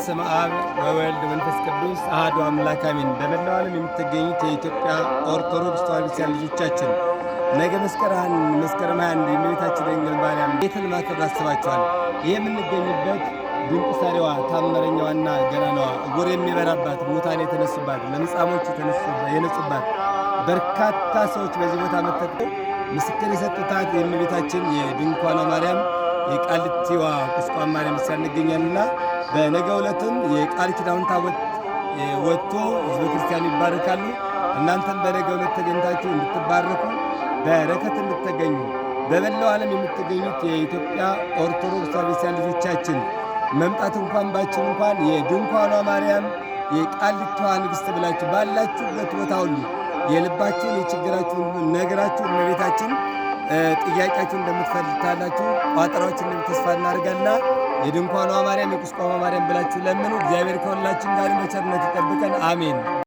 በስመ አብ ወወልድ መንፈስ ቅዱስ አሐዱ አምላክ አሜን። በመላው ዓለም የምትገኙት የኢትዮጵያ ኦርቶዶክስ ተዋሕዶ ክርስቲያን ልጆቻችን ነገ መስከረም 21 የእመቤታችን ድንግል ማርያም ቤትን ማክበር አስባችኋል። ይህ የምንገኝበት ድንቅ ሰሪዋ ታምረኛዋና ገናናዋ ዕውር የሚበራባት ሙታን የተነሱባት ለምጻሞች የነጹባት በርካታ ሰዎች በዚህ ቦታ መጥተው ምስክር የሰጡታት የእመቤታችን የድንኳኗ ማርያም የቃሊቲዋ ቁስቋም ማርያም እንገኛልና በነገው ዕለትም የቃል ኪዳኑን ታቦት ወጥቶ ሕዝበ ክርስቲያኑ ይባረካሉ። እናንተም በነገው ዕለት ተገኝታችሁ እንድትባረኩ በረከት እንድትገኙ በመላው ዓለም የምትገኙት የኢትዮጵያ ኦርቶዶክስ ተዋሕዶ ክርስቲያን ልጆቻችን መምጣት እንኳን ባችሁ እንኳን የድንኳኗ ማርያም የቃሊቲዋ ንግሥት ብላችሁ ባላችሁበት ቦታ ሁሉ የልባችሁን የችግራችሁን ነገራችሁ እመቤታችን ጥያቄያችሁን እንደምትፈልታላችሁ ቋጠሯችን ተስፋ እናደርጋልና የድንኳኗ ማርያም የቁስቋሟ ማርያም ብላችሁ ለምኑ። እግዚአብሔር ከሁላችን ጋር በቸርነት ይጠብቀን። አሜን።